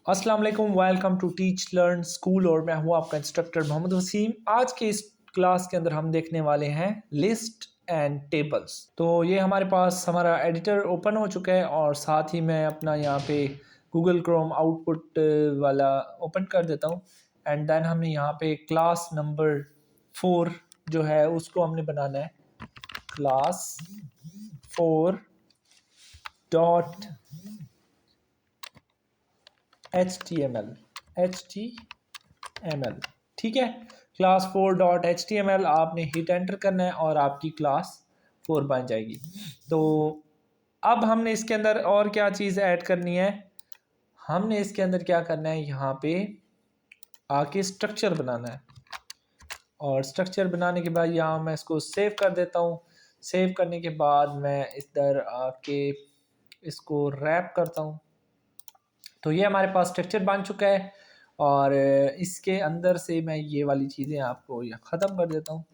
अस्सलाम वालेकुम, welcome to teach learn school और मैं हूँ आपका इंस्ट्रक्टर मोहम्मद वसीम। आज के इस क्लास के अंदर हम देखने वाले हैं लिस्ट एंड टेबल्स। तो ये हमारे पास हमारा एडिटर ओपन हो चुका है और साथ ही मैं अपना यहाँ पे गूगल क्रोम आउटपुट वाला ओपन कर देता हूँ। एंड देन हमने यहाँ पे क्लास नंबर 4 जो है उसको हमने बनाना है क्लास 4 डॉट HTML। ठीक है, क्लास 4.html आपने हिट एंटर करना है और आपकी क्लास 4 बन जाएगी। तो अब हमने इसके अंदर और क्या चीज़ ऐड करनी है, हमने इसके अंदर क्या करना है, यहाँ पे आके स्ट्रक्चर बनाना है। और स्ट्रक्चर बनाने के बाद यहाँ मैं इसको सेव कर देता हूँ। सेव करने के बाद मैं इधर आके इसको रैप करता हूँ। तो ये हमारे पास स्ट्रक्चर बन चुका है और इसके अंदर से मैं ये वाली चीज़ें आपको ख़त्म कर देता हूँ।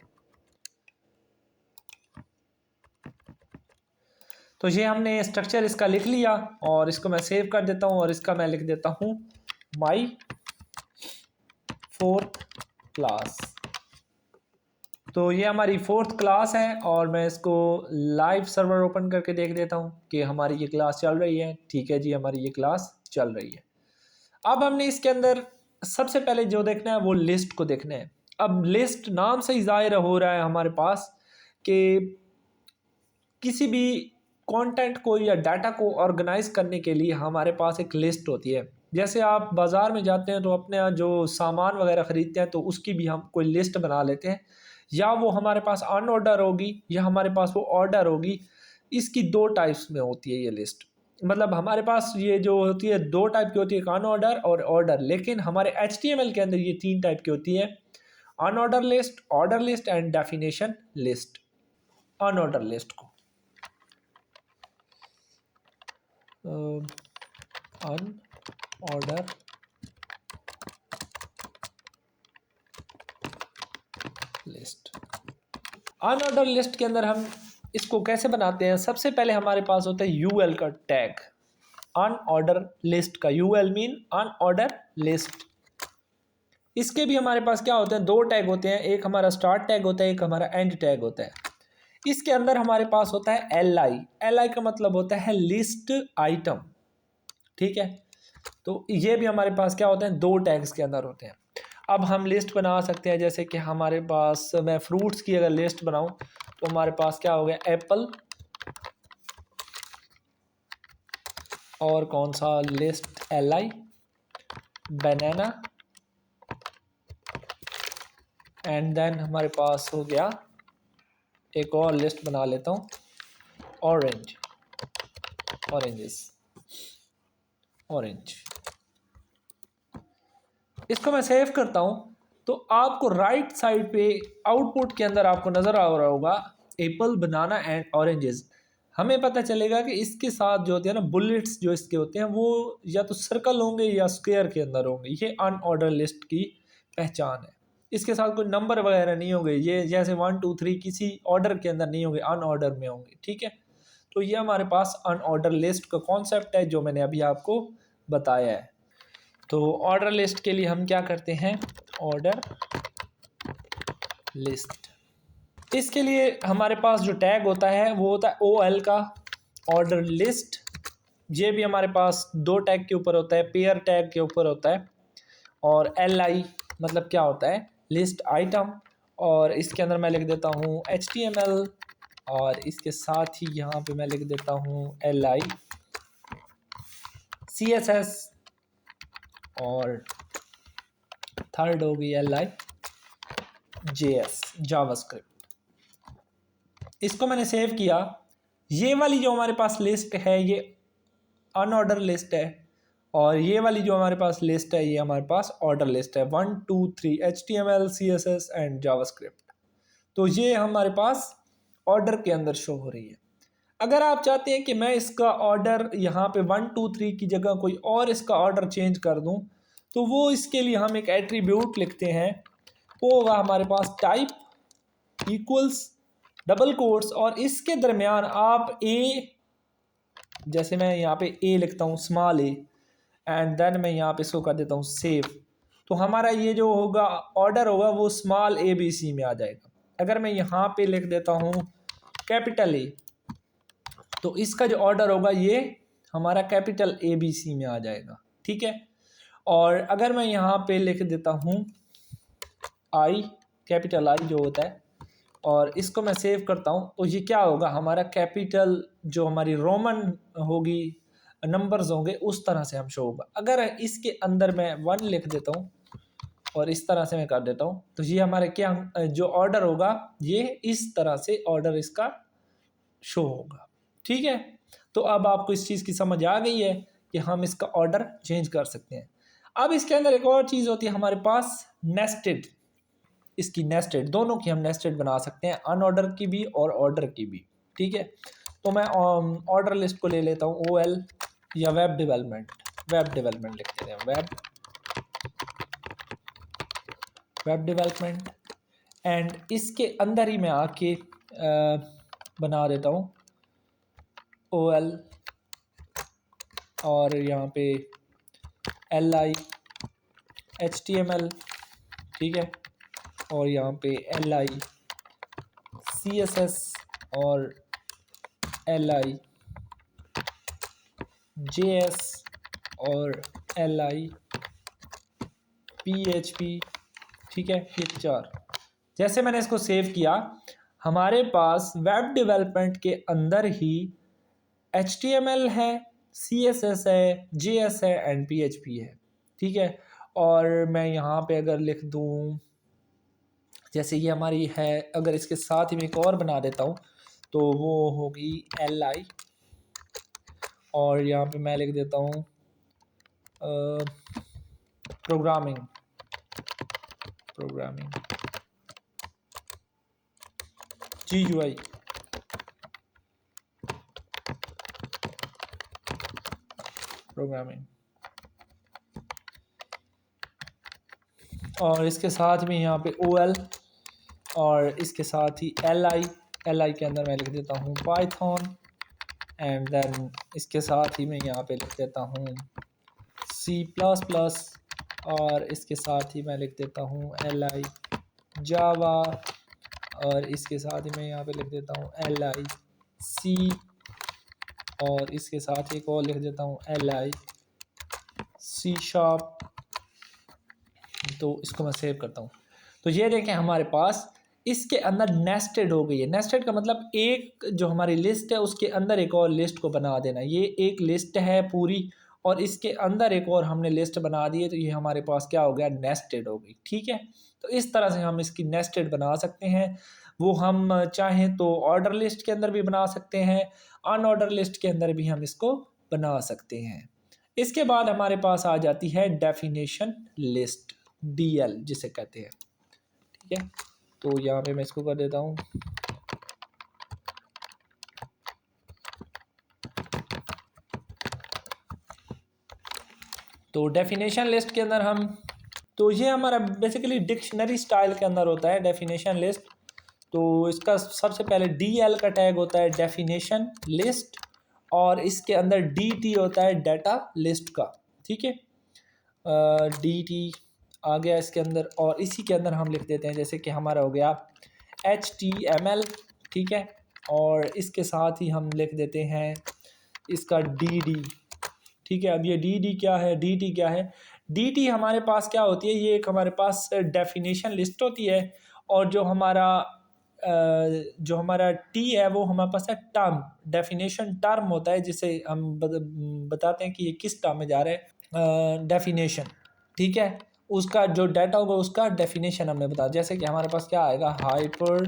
तो ये हमने स्ट्रक्चर इसका लिख लिया और इसको मैं सेव कर देता हूँ और इसका मैं लिख देता हूँ माई 4th क्लास। तो ये हमारी 4th क्लास है और मैं इसको लाइव सर्वर ओपन करके देख देता हूँ कि हमारी ये क्लास चल रही है। ठीक है जी, हमारी ये क्लास चल रही है। अब हमने इसके अंदर सबसे पहले जो देखना है वो लिस्ट को देखना है। अब लिस्ट नाम से ही ज़ाहिर हो रहा है हमारे पास कि किसी भी कंटेंट को या डाटा को ऑर्गेनाइज करने के लिए हमारे पास एक लिस्ट होती है। जैसे आप बाज़ार में जाते हैं तो अपने यहाँ जो सामान वगैरह ख़रीदते हैं तो उसकी भी हम कोई लिस्ट बना लेते हैं, या वो हमारे पास अन ऑर्डर होगी या हमारे पास वो ऑर्डर होगी। इसकी दो टाइप्स में होती है ये लिस्ट। मतलब हमारे पास ये जो होती है दो टाइप की होती है, एक अन ऑर्डर और ऑर्डर। लेकिन हमारे HTML के अंदर ये तीन टाइप की होती है, unordered list and definition list. Unordered list को unordered list. Unordered list के अंदर हम इसको कैसे बनाते हैं, सबसे पहले हमारे पास होता है UL का टैग। अन ऑर्डर लिस्ट का UL मीन अन ऑर्डर लिस्ट। इसके भी हमारे पास क्या होते हैं, दो टैग होते हैं, एक हमारा स्टार्ट टैग होता है, एक हमारा एंड टैग होता है। इसके अंदर हमारे पास होता है LI का मतलब होता है लिस्ट आइटम। ठीक है, तो ये भी हमारे पास क्या होते हैं, दो टैग्स के अंदर होते हैं। अब हम लिस्ट बना सकते हैं, जैसे कि हमारे पास मैं फ्रूट्स की अगर लिस्ट बनाऊं तो हमारे पास क्या हो गया, एप्पल और कौन सा लिस्ट, LI, बनाना, एंड देन हमारे पास हो गया एक और लिस्ट बना लेता हूँ, ऑरेंज। इसको मैं सेव करता हूँ तो आपको राइट साइड पे आउटपुट के अंदर आपको नज़र आ रहा होगा एप्पल, बनाना एंड ऑरेंजेस। हमें पता चलेगा कि इसके साथ जो होते हैं ना बुलेट्स, जो इसके होते हैं वो या तो सर्कल होंगे या स्क्वायर के अंदर होंगे। ये अनऑर्डर लिस्ट की पहचान है। इसके साथ कोई नंबर वगैरह नहीं होंगे, ये जैसे 1 2 3 किसी ऑर्डर के अंदर नहीं होंगे, अनऑर्डर में होंगे। ठीक है, तो ये हमारे पास अनऑर्डर लिस्ट का कॉन्सेप्ट है जो मैंने अभी आपको बताया है। तो ऑर्डर लिस्ट के लिए हम क्या करते हैं, ऑर्डर लिस्ट। इसके लिए हमारे पास जो टैग होता है वो होता है OL का, ऑर्डर लिस्ट। ये भी हमारे पास दो टैग के ऊपर होता है, पेयर टैग के ऊपर होता है। और LI मतलब क्या होता है, लिस्ट आइटम। और इसके अंदर मैं लिख देता हूँ HTML और इसके साथ ही यहाँ पे मैं लिख देता हूँ LI CSS और थर्ड होगी LI JS जावास्क्रिप्ट। इसको मैंने सेव किया। ये वाली जो हमारे पास लिस्ट है ये अनऑर्डर लिस्ट है और ये वाली जो हमारे पास लिस्ट है ये हमारे पास ऑर्डर लिस्ट है, 1 2 3 HTML CSS एंड जावास्क्रिप्ट। तो ये हमारे पास ऑर्डर के अंदर शो हो रही है। अगर आप चाहते हैं कि मैं इसका ऑर्डर यहाँ पे 1 2 3 की जगह कोई और इसका ऑर्डर चेंज कर दूँ तो वो इसके लिए हम एक एट्रीब्यूट लिखते हैं। वो होगा हमारे पास टाइप इक्वल्स डबल कोट्स और इसके दरमियान आप A, जैसे मैं यहाँ पे A लिखता हूँ स्मॉल a, एंड देन मैं यहाँ पे इसको कर देता हूँ सेव। तो हमारा ये जो होगा ऑर्डर होगा वो स्मॉल ABC में आ जाएगा। अगर मैं यहाँ पे लिख देता हूँ कैपिटल A, तो इसका जो ऑर्डर होगा ये हमारा कैपिटल ABC में आ जाएगा, ठीक है। और अगर मैं यहाँ पे लिख देता हूँ I, कैपिटल I जो होता है, और इसको मैं सेव करता हूँ, तो ये क्या होगा, हमारा कैपिटल जो हमारी रोमन होगी, नंबर्स होंगे उस तरह से हम शो होगा। अगर इसके अंदर मैं 1 लिख देता हूँ और इस तरह से मैं कर देता हूँ, तो ये हमारे क्या जो ऑर्डर होगा ये इस तरह से ऑर्डर इसका शो होगा, ठीक है। तो अब आपको इस चीज़ की समझ आ गई है कि हम इसका ऑर्डर चेंज कर सकते हैं। अब इसके अंदर एक और चीज़ होती है हमारे पास नेस्टेड, इसकी नेस्टेड, दोनों की हम नेस्टेड बना सकते हैं, अनऑर्डर की भी और ऑर्डर की भी, ठीक है। तो मैं ऑर्डर लिस्ट को ले लेता हूँ OL या वेब डेवलपमेंट लिखते हैं, वेब डेवलपमेंट, एंड इसके अंदर ही मैं आके बना देता हूँ OL और यहाँ पे LI HTML, ठीक है, और यहाँ पे LI CSS और LI JS और LI PHP, ठीक है, ये 4। जैसे मैंने इसको सेव किया, हमारे पास वेब डेवलपमेंट के अंदर ही HTML है, CSS है, JS है एंड PHP है, ठीक है। और मैं यहाँ पे अगर लिख दूँ, जैसे ये हमारी है, अगर इसके साथ ही मैं एक और बना देता हूँ तो वो होगी LI, और यहाँ पे मैं लिख देता हूँ प्रोग्रामिंग GUI, प्रोग्रामिंग, और इसके साथ में यहाँ पे OL, और इसके साथ ही LI के अंदर मैं लिख देता हूँ पाइथन, एंड देन इसके साथ ही मैं यहाँ पे लिख देता हूँ C++, और इसके साथ ही मैं लिख देता हूँ LI जावा, और इसके साथ ही मैं यहाँ पे लिख देता हूँ LI C, और इसके साथ एक और लिख देता हूँ LI C#। तो इसको मैं सेव करता हूँ। तो ये देखें हमारे पास इसके अंदर नेस्टेड हो गई है। नेस्टेड का मतलब एक जो हमारी लिस्ट है उसके अंदर एक और लिस्ट को बना देना। ये एक लिस्ट है पूरी और इसके अंदर एक और हमने लिस्ट बना दी है, तो ये हमारे पास क्या हो गया, नेस्टेड हो गई, ठीक है। तो इस तरह से हम इसकी नेस्टेड बना सकते हैं। वो हम चाहें तो ऑर्डर लिस्ट के अंदर भी बना सकते हैं, अनऑर्डर लिस्ट के अंदर भी हम इसको बना सकते हैं। इसके बाद हमारे पास आ जाती है डेफिनेशन लिस्ट, DL जिसे कहते हैं, ठीक है। तो यहाँ पे मैं इसको कर देता हूँ तो डेफिनेशन लिस्ट के अंदर हम, तो ये हमारा बेसिकली डिक्शनरी स्टाइल के अंदर होता है डेफिनेशन लिस्ट। तो इसका सबसे पहले DL का टैग होता है डेफिनेशन लिस्ट, और इसके अंदर DT होता है डाटा लिस्ट का, ठीक है। DT आ गया इसके अंदर, और इसी के अंदर हम लिख देते हैं, जैसे कि हमारा हो गया HTML, ठीक है, और इसके साथ ही हम लिख देते हैं इसका DD, ठीक है। अब ये DD क्या है, DT क्या है, DT हमारे पास क्या होती है, ये एक हमारे पास डेफिनेशन लिस्ट होती है, और जो हमारा T है वो हमारे पास है टर्म, डेफिनेशन टर्म होता है, जिसे हम बताते हैं कि ये किस टर्म में जा रहा है, डेफिनेशन, ठीक है। उसका जो डाटा होगा उसका डेफिनेशन हमने बताया। जैसे कि हमारे पास क्या आएगा, हाइपर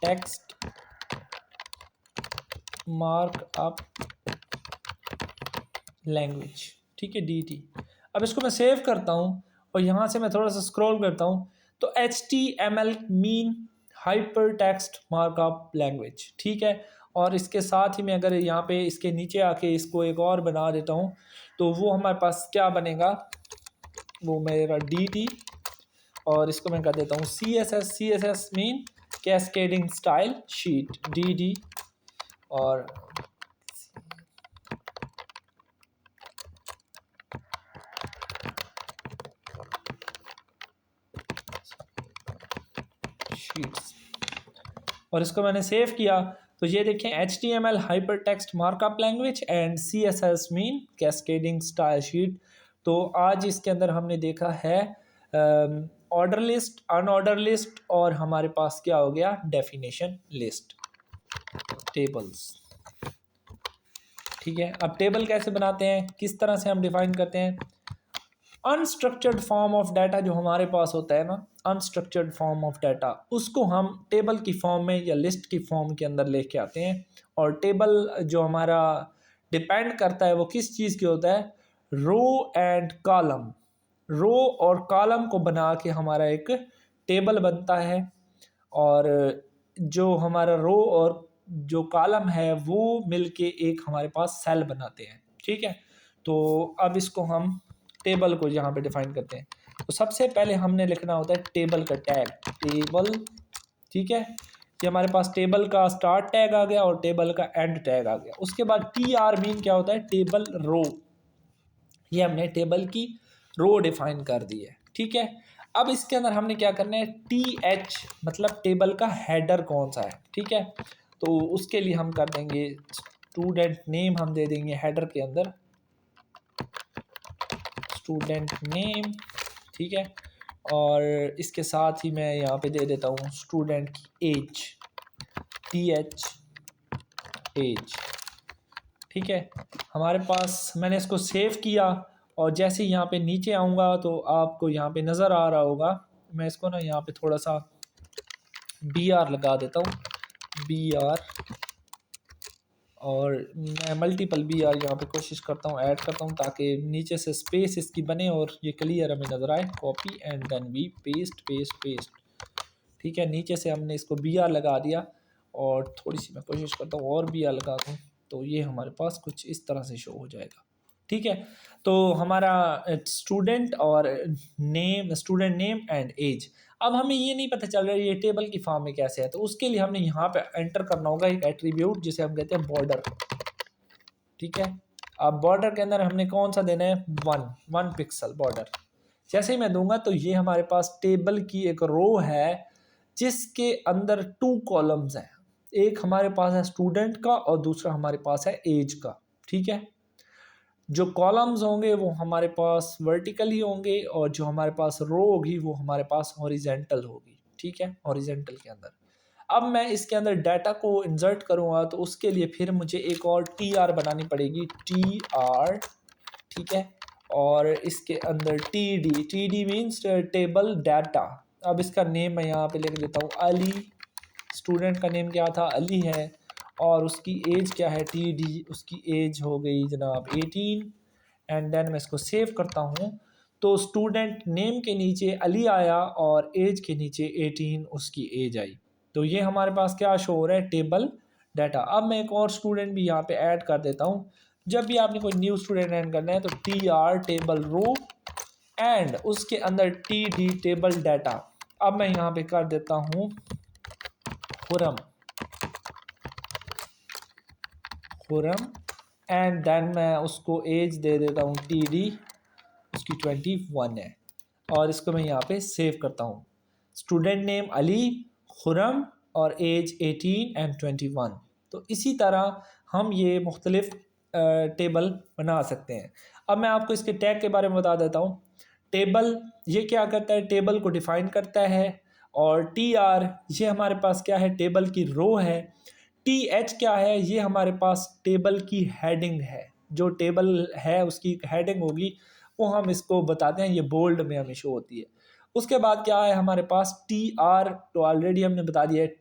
टेक्स्ट मार्कअप लैंग्वेज, ठीक है, DT। अब इसको मैं सेव करता हूँ और यहाँ से मैं थोड़ा सा स्क्रॉल करता हूँ, तो HTML mean hyper text markup language, ठीक है। और इसके साथ ही मैं अगर यहाँ पे इसके नीचे आके इसको एक और बना देता हूँ, तो वो हमारे पास क्या बनेगा, वो मेरा DT, और इसको मैं कर देता हूँ CSS mean cascading style sheet, DD और शीट्स, और इसको मैंने सेव किया तो ये देखें HTML hyper text markup language and CSS mean cascading style sheet. तो आज इसके अंदर हमने देखा है ऑर्डर लिस्ट, अनऑर्डर लिस्ट, और हमारे पास क्या हो गया, डेफिनेशन लिस्ट, टेबल्स। ठीक है, अब टेबल कैसे बनाते हैं, किस तरह से हम डिफाइन करते हैं। अनस्ट्रक्चर्ड फॉर्म ऑफ डाटा जो हमारे पास होता है ना, अनस्ट्रक्चर्ड फॉर्म ऑफ डाटा, उसको हम टेबल की फॉर्म में या लिस्ट की फॉर्म के अंदर लेके आते हैं। और टेबल जो हमारा डिपेंड करता है वो किस चीज़ की होता है, रो एंड कॉलम। रो और कॉलम को बना के हमारा एक टेबल बनता है, और जो हमारा रो और जो कॉलम है वो मिलके एक हमारे पास सेल बनाते हैं। ठीक है, तो अब इसको हम टेबल को यहाँ पे डिफाइन करते हैं। तो सबसे पहले हमने लिखना होता है टेबल का टैग, टेबल। ठीक है, ये हमारे पास टेबल का स्टार्ट टैग आ गया और टेबल का एंड टैग आ गया। उसके बाद TR मीन क्या होता है, टेबल रो। ये हमने टेबल की रो डिफाइन कर दी है। ठीक है, अब इसके अंदर हमने क्या करना है, TH मतलब टेबल का हेडर कौन सा है। ठीक है, तो उसके लिए हम कर देंगे स्टूडेंट नेम, हम दे देंगे हेडर के अंदर स्टूडेंट नेम। ठीक है, और इसके साथ ही मैं यहाँ पे दे देता हूँ स्टूडेंट की एज, TH एज। ठीक है, हमारे पास, मैंने इसको सेव किया और जैसे ही यहाँ पे नीचे आऊँगा तो आपको यहाँ पे नज़र आ रहा होगा, मैं इसको ना यहाँ पे थोड़ा सा BR लगा देता हूँ, BR, और मैं मल्टीपल BR यहाँ पे कोशिश करता हूँ, ऐड करता हूँ ताकि नीचे से स्पेस इसकी बने और ये क्लियर हमें नज़र आए। Copy and then we paste paste paste. ठीक है, नीचे से हमने इसको BR लगा दिया और थोड़ी सी मैं कोशिश करता हूँ और BR लगा दूँ, तो ये हमारे पास कुछ इस तरह से शो हो जाएगा। ठीक है, तो हमारा स्टूडेंट और name, student name and age. अब हमें ये नहीं पता चल रहा है ये टेबल की फॉर्म में कैसे है, तो उसके लिए हमने यहाँ पे एंटर करना होगा एक एट्रीब्यूट जिसे हम कहते हैं बॉर्डर। ठीक है, अब बॉर्डर के अंदर हमने कौन सा देना है, 1 पिक्सल बॉर्डर। जैसे ही मैं दूंगा तो ये हमारे पास टेबल की एक रो है जिसके अंदर 2 कॉलम्स हैं, एक हमारे पास है स्टूडेंट का और दूसरा हमारे पास है एज का। ठीक है, जो कॉलम्स होंगे वो हमारे पास वर्टिकली होंगे और जो हमारे पास रो होगी वो हमारे पास हॉरिजेंटल होगी। ठीक है, हॉरिजेंटल के अंदर अब मैं इसके अंदर डाटा को इंसर्ट करूँगा तो उसके लिए फिर मुझे एक और TR बनानी पड़ेगी, TR। ठीक है, और इसके अंदर TD मीन्स टेबल डाटा। अब इसका नेम मैं यहाँ पे लिख देता हूँ अली, स्टूडेंट का नेम क्या था, अली है, और उसकी एज क्या है, TD, उसकी एज हो गई जनाब 18। एंड देन मैं इसको सेव करता हूँ तो स्टूडेंट नेम के नीचे अली आया और एज के नीचे 18 उसकी एज आई। तो ये हमारे पास क्या शो हो रहा है, टेबल डाटा। अब मैं एक और स्टूडेंट भी यहाँ पे ऐड कर देता हूँ। जब भी आपने कोई न्यू स्टूडेंट ऐड करना है तो TR टेबल रो एंड उसके अंदर TD टेबल डाटा। अब मैं यहाँ पे कर देता हूँ खुरम, एंड देन मैं उसको एज दे देता हूँ TD, उसकी 21 है, और इसको मैं यहाँ पे सेव करता हूँ। स्टूडेंट नेम अली, खुरम और एज 18 एंड 21। तो इसी तरह हम ये मुख्तलिफ टेबल बना सकते हैं। अब मैं आपको इसके टैग के बारे में बता देता हूँ। टेबल ये क्या करता है, टेबल को डिफाइन करता है, और TR ये हमारे पास क्या है, टेबल की रो है। TH क्या है, ये हमारे पास टेबल की हेडिंग है, जो टेबल है उसकी हेडिंग होगी, वो हम इसको बताते हैं, ये बोल्ड में हमें शो होती है। उसके बाद क्या है हमारे पास, TR तो ऑलरेडी हमने बता दिया है।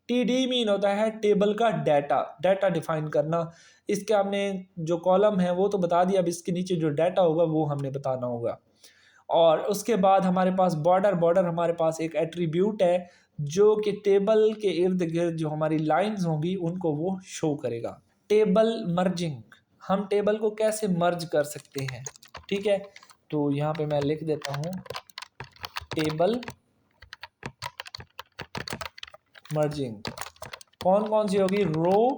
TD मीन होता है टेबल का डाटा, डाटा डिफाइन करना। इसके हमने जो कॉलम है वो तो बता दिया, अब इसके नीचे जो डाटा होगा वो हमने बताना होगा। और उसके बाद हमारे पास बॉर्डर हमारे पास एक एट्रीब्यूट है जो कि टेबल के इर्द गिर्द जो हमारी लाइंस होंगी उनको वो शो करेगा। टेबल मर्जिंग, हम टेबल को कैसे मर्ज कर सकते हैं। ठीक है, तो यहाँ पे मैं लिख देता हूँ टेबल मर्जिंग। कौन कौन सी होगी, row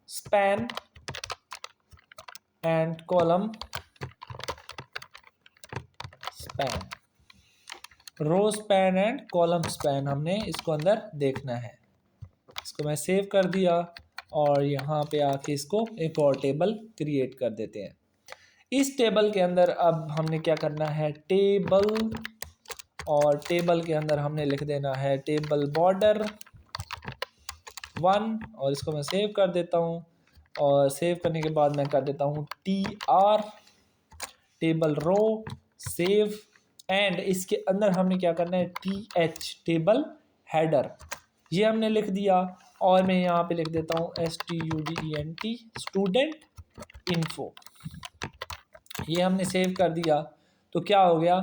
span and column span, row span and column span हमने इसको अंदर देखना है। इसको मैं सेव कर दिया और यहाँ पे आके इसको एक और टेबल क्रिएट कर देते हैं। इस टेबल के अंदर अब हमने क्या करना है, टेबल, और टेबल के अंदर हमने लिख देना है टेबल बॉर्डर 1, और इसको मैं सेव कर देता हूँ। और सेव करने के बाद मैं कर देता हूँ TR table row save, and इसके अंदर हमने क्या करना है TH टेबल हेडर, ये हमने लिख दिया। और मैं यहाँ पे लिख देता हूँ STUDENT स्टूडेंट इन्फो, ये हमने सेव कर दिया। तो क्या हो गया,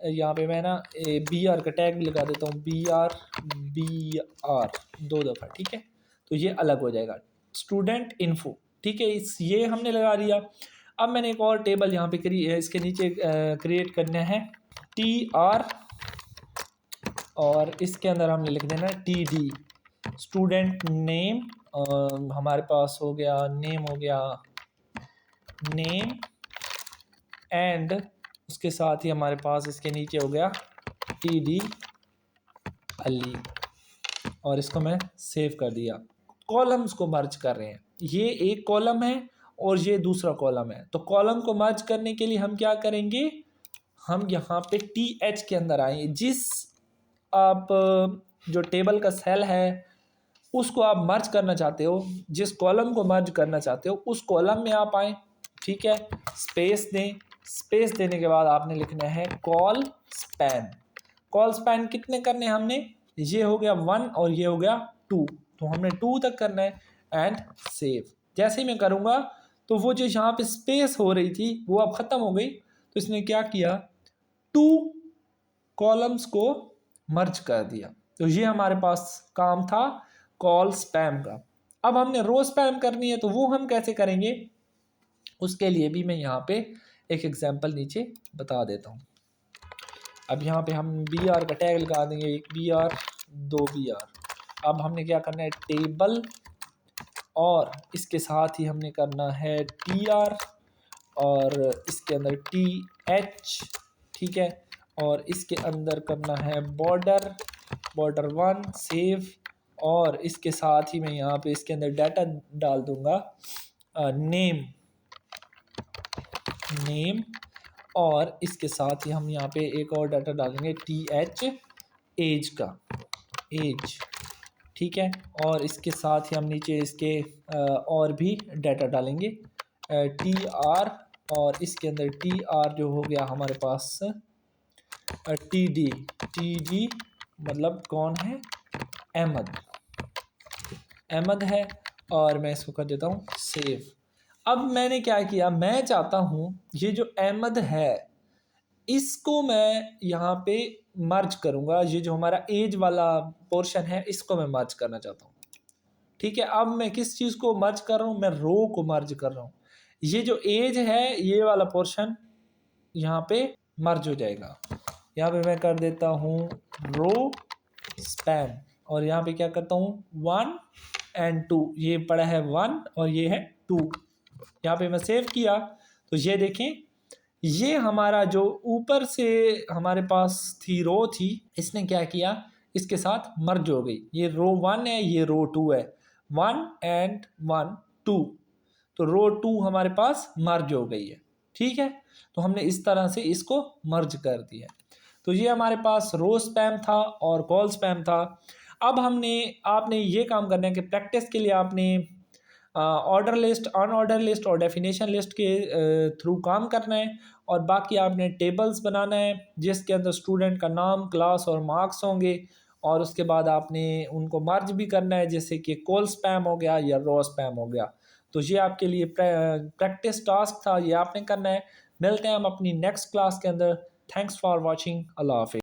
यहाँ पे मैं ना BR का टैग भी लगा देता हूँ, BR 2 दफ़ा, ठीक है। तो ये अलग हो जाएगा स्टूडेंट इन्फो, ठीक है। ये हमने लगा दिया। अब मैंने एक और टेबल यहाँ पे इसके नीचे क्रिएट करना है TR, और इसके अंदर हमने लिख देना TD स्टूडेंट नेम, हमारे पास हो गया नेम, हो गया नेम, एंड उसके साथ ही हमारे पास इसके नीचे हो गया TD अली, और इसको मैं सेव कर दिया। कॉलम्स को मर्ज कर रहे हैं, ये एक कॉलम है और ये दूसरा कॉलम है। तो कॉलम को मर्ज करने के लिए हम क्या करेंगे, हम यहाँ पे TH के अंदर आएंगे। जिस आप जो टेबल का सेल है उसको आप मर्ज करना चाहते हो, जिस कॉलम को मर्ज करना चाहते हो उस कॉलम में आप आए, ठीक है। स्पेस दें, स्पेस देने के बाद आपने लिखना है कॉल स्पैन। कॉल स्पैन कितने करने हैं हमने, ये हो गया 1 और ये हो गया 2, तो हमने 2 तक करना है एंड सेव। जैसे ही मैं करूँगा तो वो जो यहाँ पे स्पेस हो रही थी वो अब ख़त्म हो गई। तो इसने क्या किया, 2 कॉलम्स को मर्ज कर दिया। तो ये हमारे पास काम था कॉल स्पैम का। अब हमने रो स्पैम करनी है, तो वो हम कैसे करेंगे, उसके लिए भी मैं यहाँ पे एक एग्जांपल नीचे बता देता हूँ। अब यहाँ पे हम BR का टैग लगा देंगे, एक BR 2 BR। अब हमने क्या करना है टेबल, और इसके साथ ही हमने करना है TR, और इसके अंदर TH, ठीक है। और इसके अंदर करना है बॉर्डर 1 सेव, और इसके साथ ही मैं यहाँ पे इसके अंदर डाटा डाल दूँगा नेम, और इसके साथ ही हम यहाँ पे एक और डाटा डालेंगे TH एज का, एज, ठीक है। और इसके साथ ही हम नीचे इसके और भी डाटा डालेंगे TR, और इसके अंदर TR जो हो गया हमारे पास TD मतलब कौन है, अहमद है, और मैं इसको कर देता हूँ सेव। अब मैंने क्या किया, मैं चाहता हूँ ये जो अहमद है इसको मैं यहाँ पे मर्ज करूँगा, ये जो हमारा एज वाला पोर्शन है इसको मैं मर्ज करना चाहता हूँ, ठीक है। अब मैं किस चीज़ को मर्ज कर रहा हूँ, मैं रो को मर्ज कर रहा हूँ। ये जो एज है ये वाला पोर्शन यहाँ पे मर्ज हो जाएगा। यहाँ पे मैं कर देता हूँ रो स्पैन, और यहाँ पे क्या करता हूँ 1 एंड 2, ये पड़ा है 1 और ये है 2। यहाँ पे मैं सेव किया तो ये देखें, ये हमारा जो ऊपर से हमारे पास थी रो थी, इसने क्या किया, इसके साथ मर्ज हो गई। ये रो 1 है, ये रो 2 है, 1 एंड 1 2, तो रो 2 हमारे पास मर्ज हो गई है, ठीक है। तो हमने इस तरह से इसको मर्ज कर दिया। तो ये हमारे पास रो स्पैम था और कॉल स्पैम था। अब आपने ये काम करना है कि प्रैक्टिस के लिए आपने ऑर्डर लिस्ट, अनऑर्डर लिस्ट और डेफिनेशन लिस्ट के थ्रू काम करना है, और बाकी आपने टेबल्स बनाना है जिसके अंदर स्टूडेंट का नाम, क्लास और मार्क्स होंगे, और उसके बाद आपने उनको मर्ज भी करना है, जैसे कि कॉल स्पैम हो गया या रो स्पैम हो गया। तो ये आपके लिए प्रैक्टिस टास्क था, ये आपने करना है। मिलते हैं हम अपनी नेक्स्ट क्लास के अंदर। Thanks for watching. अल्लाह हाफिज़।